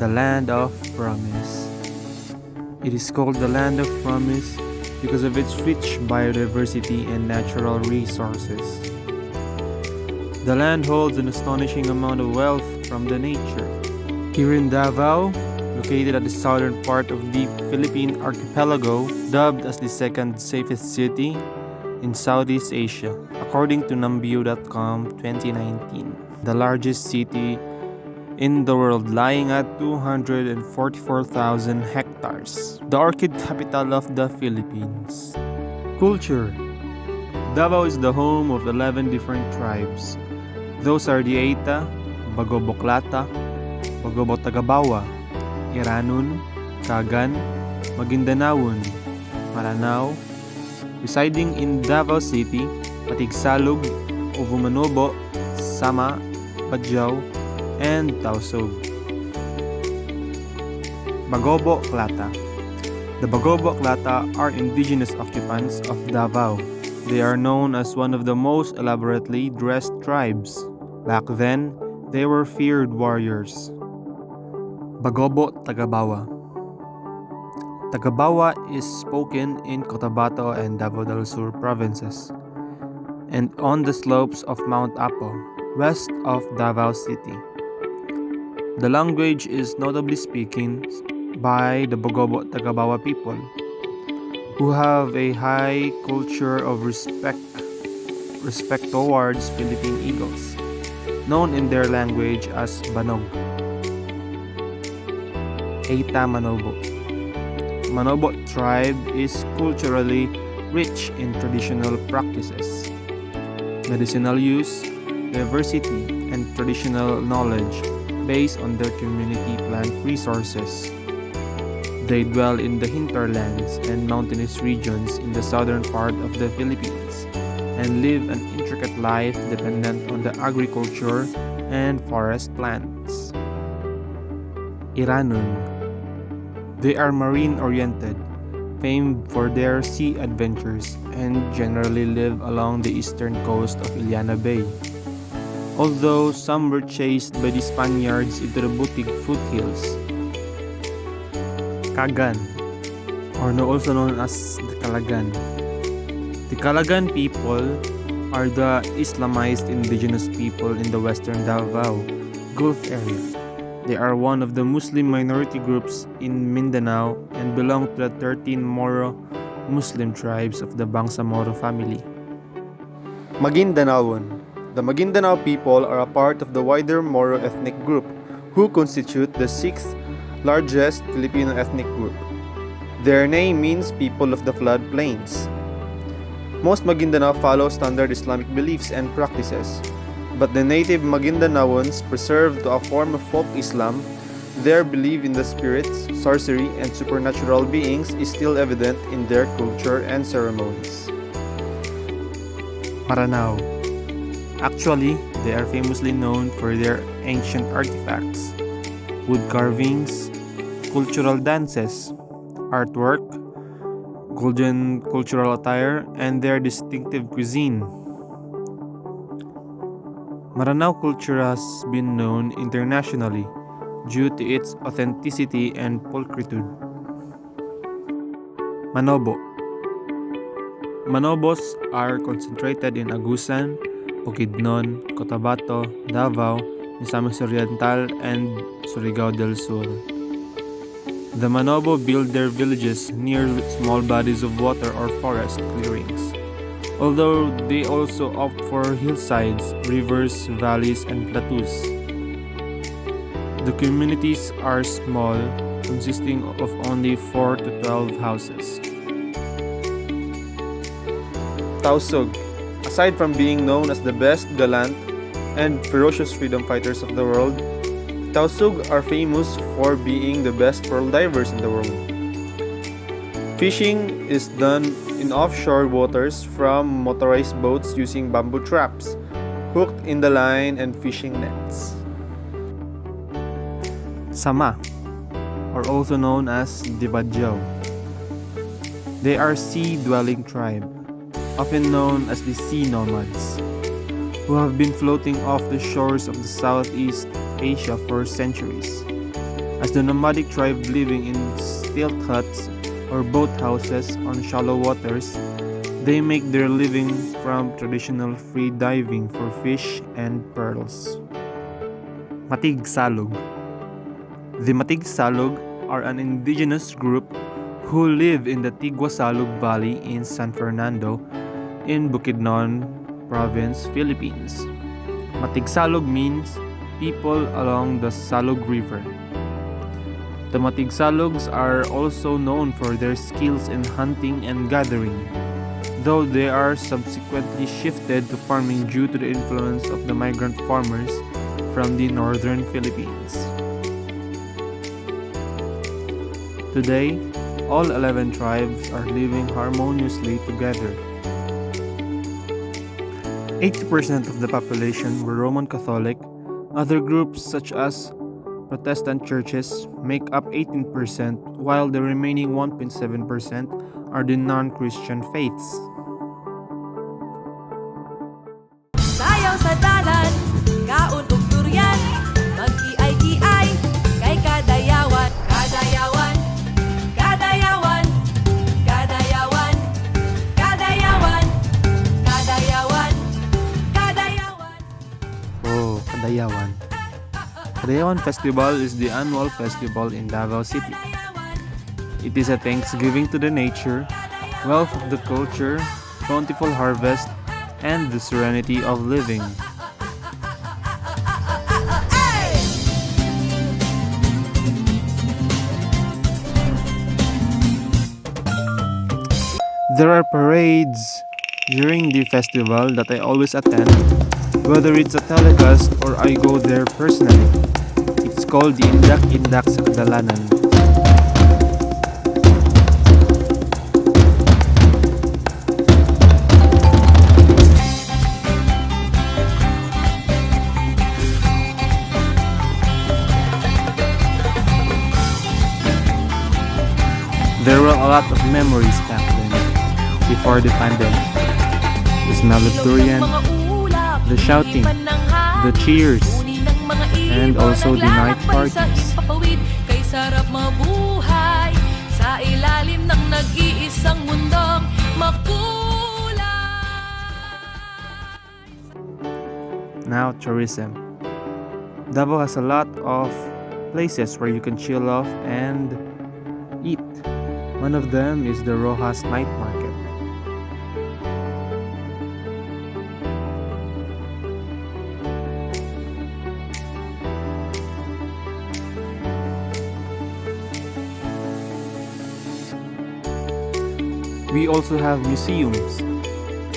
the land of promise. It is called the land of promise because of its rich biodiversity and natural resources. The land holds an astonishing amount of wealth from the nature. Here in Davao, located at the southern part of the Philippine archipelago, dubbed as the second safest city in Southeast Asia, according to Numbeo.com 2019. The largest city in the world, lying at 244,000 hectares. The orchid capital of the Philippines. Culture. Davao is the home of 11 different tribes. Those are the Aita, Bagoboklata, Bagobotagabawa, Iranun, Kagan, Maguindanaon, Maranao, residing in Davao City, Patigsalog, Uvumanobo, Sama, Badjao, and Tausug. Bagobo Klata. The Bagobo Klata are indigenous occupants of Davao. They are known as one of the most elaborately dressed tribes. Back then, they were feared warriors. Bagobo Tagabawa. Tagabawa is spoken in Cotabato and Davao del Sur provinces, and on the slopes of Mount Apo, west of Davao City. The language is notably spoken by the Bagobo Tagabawa people, who have a high culture of respect towards Philippine eagles, known in their language as Banog. Aita Manobo. Manobo tribe is culturally rich in traditional practices, medicinal use, diversity, and traditional knowledge based on their community plant resources. They dwell in the hinterlands and mountainous regions in the southern part of the Philippines and live an intricate life dependent on the agriculture and forest plants. Iranun. They are marine-oriented, famed for their sea adventures, and generally live along the eastern coast of Iliana Bay. Although some were chased by the Spaniards into the Butig foothills. Kagan, or also known as the Calagan. The Calagan people are the Islamized indigenous people in the western Davao Gulf area. They are one of the Muslim minority groups in Mindanao and belong to the 13 Moro Muslim tribes of the Bangsamoro family. Maguindanaon. The Maguindanao people are a part of the wider Moro ethnic group, who constitute the 6th largest Filipino ethnic group. Their name means people of the floodplains. Most Maguindanao follow standard Islamic beliefs and practices, but the native Maguindanaoans preserve to a form of folk Islam. Their belief in the spirits, sorcery, and supernatural beings is still evident in their culture and ceremonies. Maranao. Actually, they are famously known for their ancient artifacts, wood carvings, cultural dances, artwork, golden cultural attire, and their distinctive cuisine. Maranao culture has been known internationally due to its authenticity and pulchritude. Manobo. Manobos are concentrated in Agusan, Bukidnon, Cotabato, Davao, Misamis Oriental, and Surigao del Sur. The Manobo build their villages near small bodies of water or forest clearings, although they also opt for hillsides, rivers, valleys, and plateaus. The communities are small, consisting of only 4 to 12 houses. Tausug. Aside from being known as the best gallant and ferocious freedom fighters of the world, Tausug are famous for being the best pearl divers in the world. Fishing is done in offshore waters from motorized boats using bamboo traps, hooked in the line and fishing nets. Sama, or also known as Badjao. They are sea-dwelling tribe, often known as the sea nomads, who have been floating off the shores of the Southeast Asia for centuries. as the nomadic tribe living in stilt huts or boat houses on shallow waters. They make their living from traditional free diving for fish and pearls. Matigsalog. The Matigsalog are an indigenous group who live in the Tiguasalog Valley in San Fernando in Bukidnon Province, Philippines. Matigsalog means people along the Salog River. The Matigsalogs are also known for their skills in hunting and gathering, though they are subsequently shifted to farming due to the influence of the migrant farmers from the northern Philippines. Today, all 11 tribes are living harmoniously together. 80% of the population were Roman Catholic. Other groups such as Protestant churches make up 18%, while the remaining 1.7% are the non-Christian faiths. Sayaw sa dalan, kaon ug durian, mag-iay-iay, kay kadayawan, kadayawan, kadayawan, kadayawan, kadayawan, kadayawan, kadayawan. Oh, Kadayawan. Kadayawan Festival is the annual festival in Davao City. It is a thanksgiving to the nature, wealth of the culture, bountiful harvest, and the serenity of living. There are parades during the festival that I always attend, whether it's a telecast or I go there personally. It's called the Indak-Indak sa Kadalanan. There were a lot of memories back then, before the pandemic. The smell of durian, the shouting, the cheers, and also the night parties. Kay sarap mabuhay sa ilalim ng nag-iisang mundong makulay. Now, tourism. Davao has a lot of places where you can chill off and eat. One of them is the Rojas Night Market. We also have museums,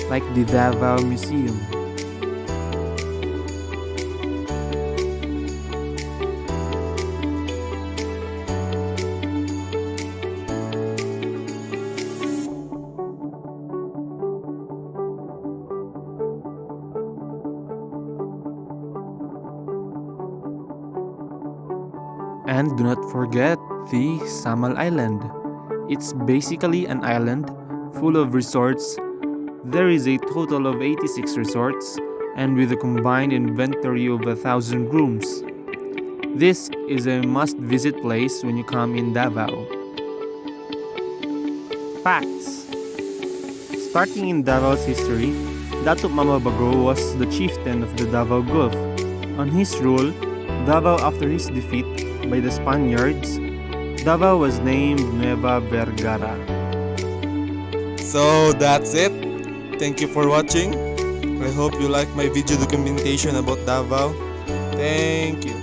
like the Davao Museum. And do not forget the Samal Island. It's basically an island full of resorts. There is a total of 86 resorts and with a combined inventory of 1,000 rooms. This is a must-visit place when you come in Davao. Facts. Starting in Davao's history, Datuk Mama Bagro was the chieftain of the Davao Gulf. On his rule, Davao after his defeat by the Spaniards, Davao was named Nueva Vergara. So that's it. Thank you for watching. I hope you like my video documentation about Davao. Thank you.